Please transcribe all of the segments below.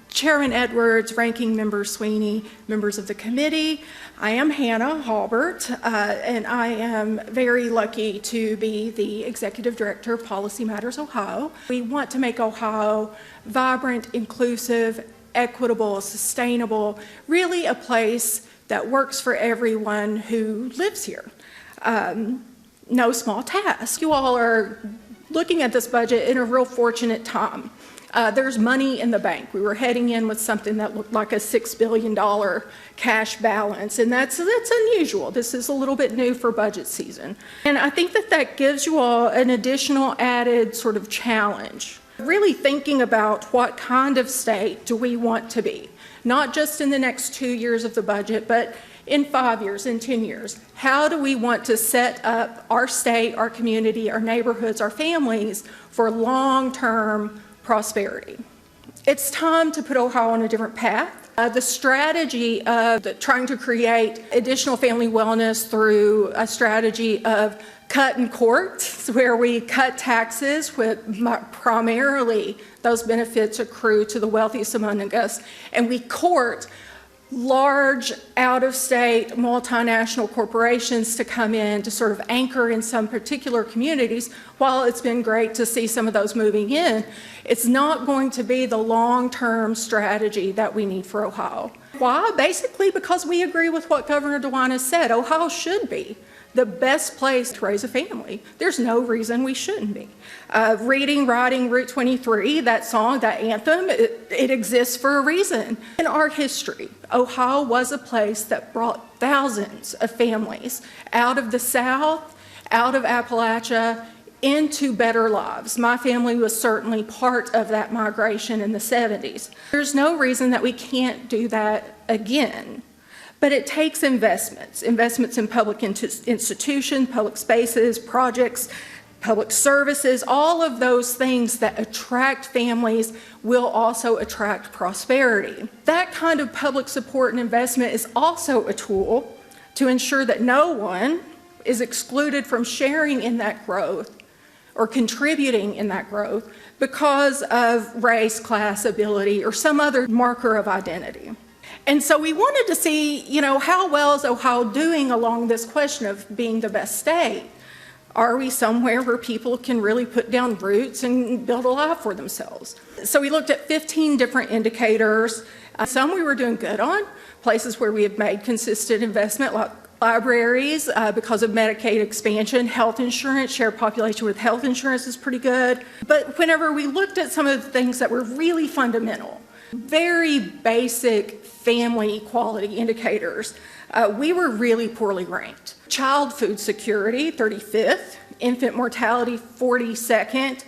Chairman Edwards, Ranking Member Sweeney, members of the committee, I am Hannah Halbert, and I am very lucky to be the Executive Director of Policy Matters Ohio. We want to make Ohio vibrant, inclusive, equitable, sustainable, really a place that works for everyone who lives here. No small task. You all are looking at this budget in a real fortunate time. There's money in the bank. We were heading in with something that looked like a $6 billion cash balance, and that's unusual. This is a little bit new for budget season. And I think that gives you all an additional added sort of challenge. Really thinking about what kind of state do we want to be, not just in the next 2 years of the budget, but in 5 years, in 10 years. How do we want to set up our state, our community, our neighborhoods, our families for long-term prosperity? It's time to put Ohio on a different path. The strategy of trying to create additional family wellness through a strategy of cut and court, where we cut taxes with primarily those benefits accrue to the wealthiest among us, and we court large out-of-state multinational corporations to come in to sort of anchor in some particular communities. While it's been great to see some of those moving in, it's not going to be the long-term strategy that we need for Ohio. Why? Basically because we agree with what Governor DeWine has said. Ohio should be the best place to raise a family. There's no reason we shouldn't be. Reading, Writing, Route 23, that song, that anthem, it exists for a reason. In our history, Ohio was a place that brought thousands of families out of the South, out of Appalachia, into better lives. My family was certainly part of that migration in the 70s. There's no reason that we can't do that again. But it takes investments in public institutions, public spaces, projects, public services. All of those things that attract families will also attract prosperity. That kind of public support and investment is also a tool to ensure that no one is excluded from sharing in that growth or contributing in that growth because of race, class, ability, or some other marker of identity. And so we wanted to see, how well is Ohio doing along this question of being the best state? Are we somewhere where people can really put down roots and build a life for themselves? So we looked at 15 different indicators. Some we were doing good on, places where we have made consistent investment, like libraries, because of Medicaid expansion. Health insurance, share population with health insurance is pretty good. But whenever we looked at some of the things that were really fundamental, very basic family equality indicators, we were really poorly ranked. Child food security, 35th. Infant mortality, 42nd.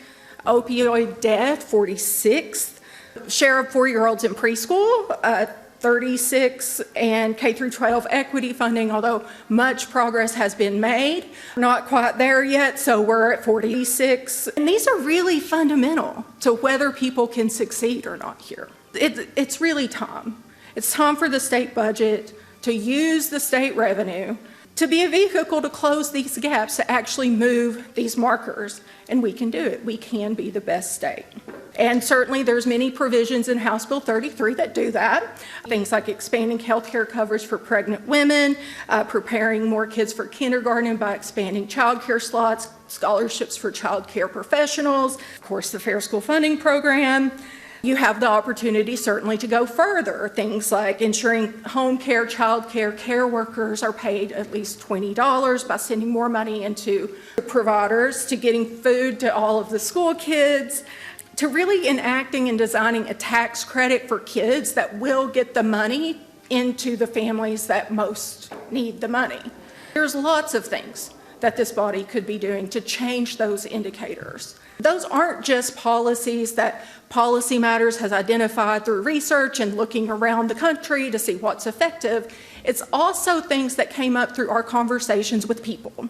Opioid death, 46th. Share of 4-year-olds in preschool, 36, and K through 12 equity funding, although much progress has been made. Not quite there yet, so we're at 46. And these are really fundamental to whether people can succeed or not here. It's really time. It's time for the state budget to use the state revenue to be a vehicle to close these gaps, to actually move these markers, and we can do it. We can be the best state. And certainly there's many provisions in House Bill 33 that do that. Things like expanding health care coverage for pregnant women, preparing more kids for kindergarten by expanding child care slots, scholarships for child care professionals, of course the Fair School Funding Program. You have the opportunity certainly to go further. Things like ensuring home care, child care, care workers are paid at least $20 by sending more money into providers, to getting food to all of the school kids, to really enacting and designing a tax credit for kids that will get the money into the families that most need the money. There's lots of things that this body could be doing to change those indicators. Those aren't just policies that Policy Matters has identified through research and looking around the country to see what's effective. It's also things that came up through our conversations with people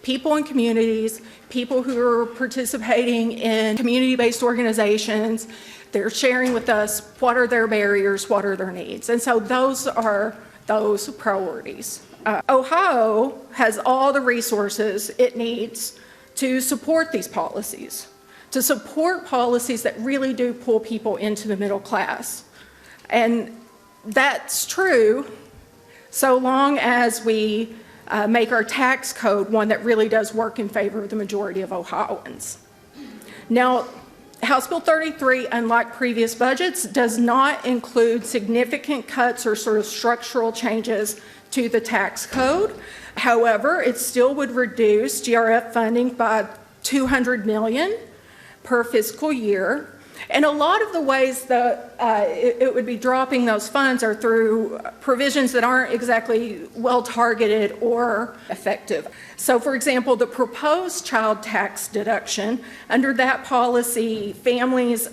in communities, people who are participating in community-based organizations. They're sharing with us what are their barriers, what are their needs. And so those are those priorities. Ohio has all the resources it needs to support these policies. to support policies that really do pull people into the middle class. And that's true so long as we make our tax code one that really does work in favor of the majority of Ohioans. Now, House Bill 33, unlike previous budgets, does not include significant cuts or sort of structural changes to the tax code. However, it still would reduce GRF funding by $200 million per fiscal year. And a lot of the ways that it would be dropping those funds are through provisions that aren't exactly well targeted or effective. So, for example, the proposed child tax deduction, under that policy, families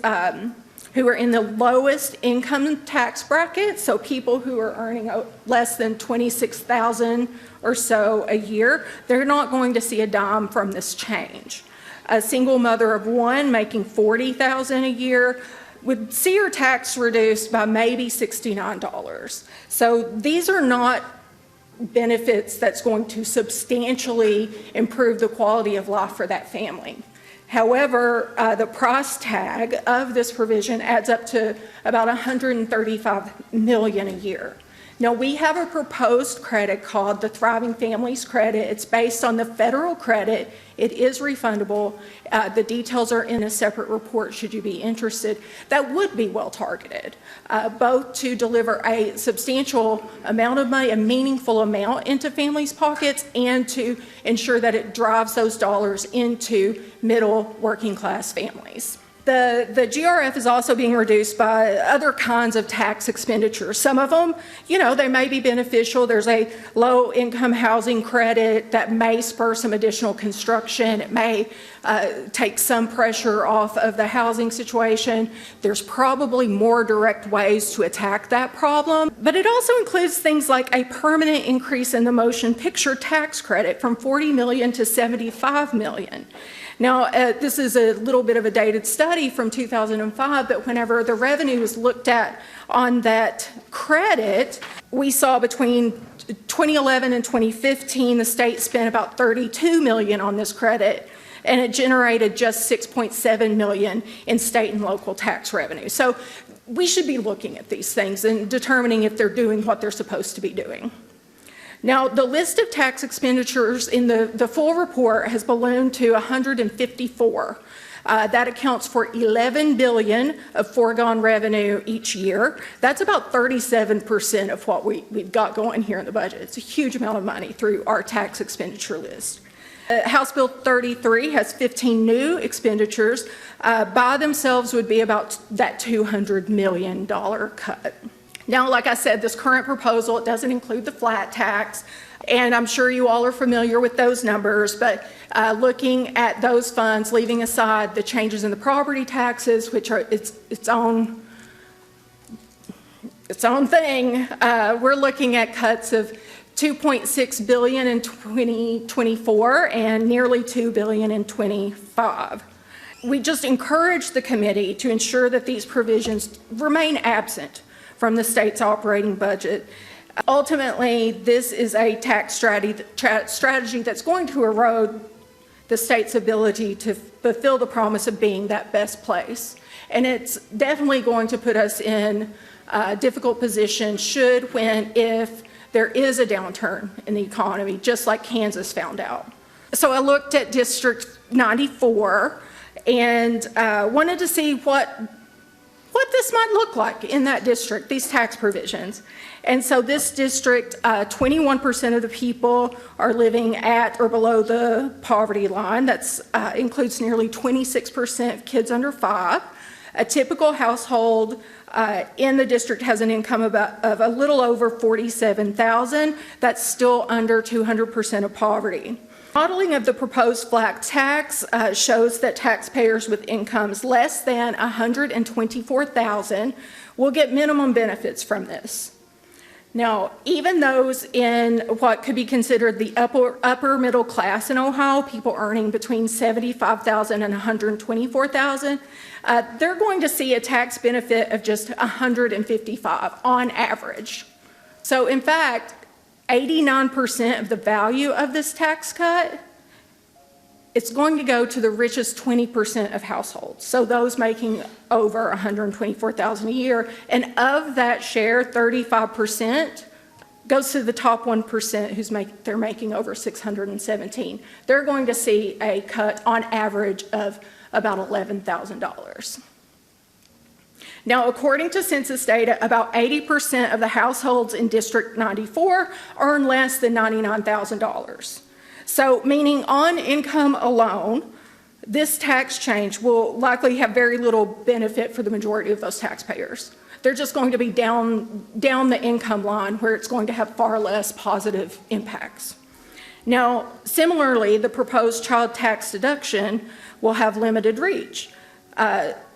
who are in the lowest income tax bracket, so people who are earning less than $26,000 or so a year, they're not going to see a dime from this change. A single mother of one making $40,000 a year would see her tax reduced by maybe $69. So these are not benefits that's going to substantially improve the quality of life for that family. However, the price tag of this provision adds up to about $135 million a year. Now, we have a proposed credit called the Thriving Families Credit. It's based on the federal credit. It is refundable. The details are in a separate report should you be interested. That would be well targeted, both to deliver a substantial amount of money, a meaningful amount into families' pockets, and to ensure that it drives those dollars into middle working class families. The GRF is also being reduced by other kinds of tax expenditures. Some of them, they may be beneficial. There's a low-income housing credit that may spur some additional construction. It may take some pressure off of the housing situation. There's probably more direct ways to attack that problem. But it also includes things like a permanent increase in the motion picture tax credit from $40 million to $75 million. Now, this is a little bit of a dated study from 2005, but whenever the revenue was looked at on that credit, we saw between 2011 and 2015, the state spent about $32 million on this credit, and it generated just $6.7 million in state and local tax revenue. So we should be looking at these things and determining if they're doing what they're supposed to be doing. Now, the list of tax expenditures in the full report has ballooned to 154. That accounts for $11 billion of foregone revenue each year. That's about 37% of what we've got going here in the budget. It's a huge amount of money through our tax expenditure list. House Bill 33 has 15 new expenditures. By themselves would be about that $200 million cut. Now, like I said, this current proposal, it doesn't include the flat tax, and I'm sure you all are familiar with those numbers, but looking at those funds, leaving aside the changes in the property taxes, which are its own thing, we're looking at cuts of $2.6 billion in 2024 and nearly $2 billion in 25. We just encourage the committee to ensure that these provisions remain absent from the state's operating budget. Ultimately, this is a tax strategy that's going to erode the state's ability to fulfill the promise of being that best place. And it's definitely going to put us in a difficult position if there is a downturn in the economy, just like Kansas found out. So I looked at District 94 and wanted to see what this might look like in that district, these tax provisions. And so this district, 21% of the people are living at or below the poverty line. That includes nearly 26% of kids under 5. A typical household in the district has an income of a little over $47,000. That's still under 200% of poverty. Modeling of the proposed flat tax shows that taxpayers with incomes less than $124,000 will get minimum benefits from this. Now, even those in what could be considered the upper middle class in Ohio, people earning between $75,000 and $124,000, they're going to see a tax benefit of just $155 on average. So, in fact, 89% of the value of this tax cut it's going to go to the richest 20% of households, so those making over $124,000 a year. And of that share, 35% goes to the top 1% they're making over $617,000. They're going to see a cut on average of about $11,000. Now, according to census data, about 80% of the households in District 94 earn less than $99,000. So, meaning on income alone, this tax change will likely have very little benefit for the majority of those taxpayers. They're just going to be down the income line where it's going to have far less positive impacts. Now, similarly, the proposed child tax deduction will have limited reach.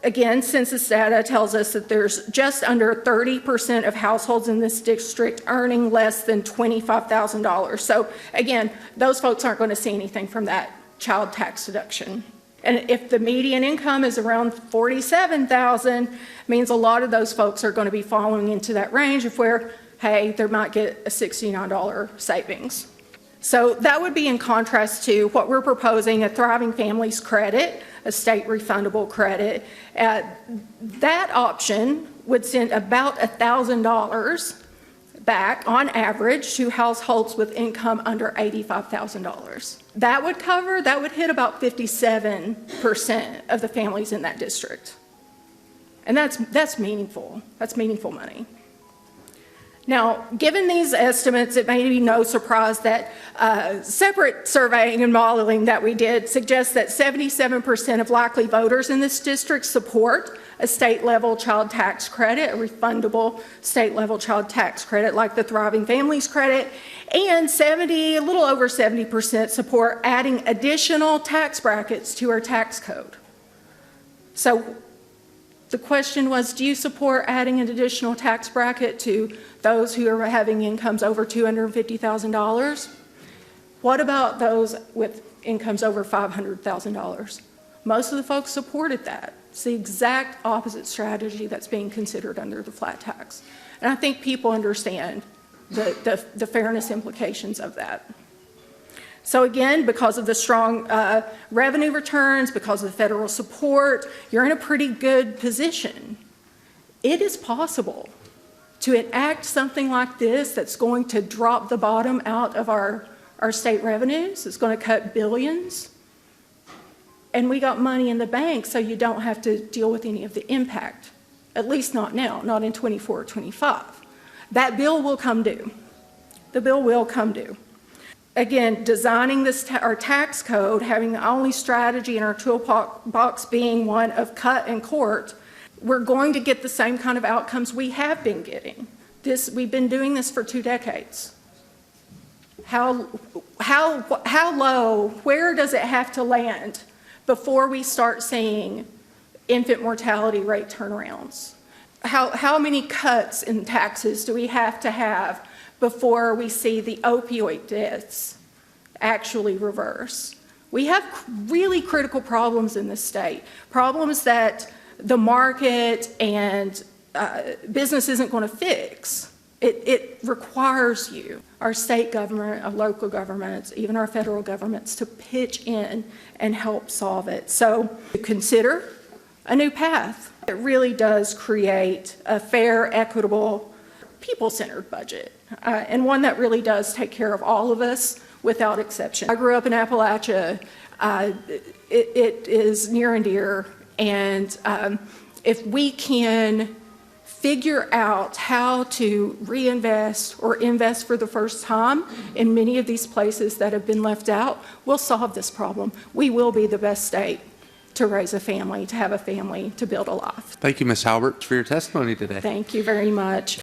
Again, census data tells us that there's just under 30% of households in this district earning less than $25,000. So again, those folks aren't going to see anything from that child tax deduction. And if the median income is around $47,000, means a lot of those folks are going to be falling into that range of where, hey, they might get a $69 savings. So that would be in contrast to what we're proposing, a Thriving Families credit, a state refundable credit. That option would send about $1,000 back on average to households with income under $85,000. That would hit about 57% of the families in that district. And that's meaningful. That's meaningful money. Now, given these estimates, it may be no surprise that separate surveying and modeling that we did suggests that 77% of likely voters in this district support a state-level child tax credit, a refundable state-level child tax credit like the Thriving Families credit, and a little over 70% support adding additional tax brackets to our tax code. So the question was, do you support adding an additional tax bracket to those who are having incomes over $250,000? What about those with incomes over $500,000? Most of the folks supported that. It's the exact opposite strategy that's being considered under the flat tax. And I think people understand the fairness implications of that. So again, because of the strong revenue returns, because of the federal support, you're in a pretty good position. It is possible to enact something like this that's going to drop the bottom out of our state revenues. It's going to cut billions. And we got money in the bank, so you don't have to deal with any of the impact, at least not now, not in 24 or 25. That bill will come due. The bill will come due. Again, designing our tax code, having the only strategy in our toolbox being one of cut and court, we're going to get the same kind of outcomes we have been getting. We've been doing this for 2 decades. How low, where does it have to land before we start seeing infant mortality rate turnarounds? How many cuts in taxes do we have to have before we see the opioid deaths actually reverse? We have really critical problems in this state, problems that the market and business isn't going to fix. It requires you, our state government, our local governments, even our federal governments, to pitch in and help solve it. So consider a new path. It really does create a fair, equitable, people-centered budget, and one that really does take care of all of us without exception. I grew up in Appalachia. It is near and dear, and if we can figure out how to reinvest or invest for the first time in many of these places that have been left out, we'll solve this problem. We will be the best state to raise a family, to have a family, to build a life. Thank you, Ms. Halbert, for your testimony today. Thank you very much.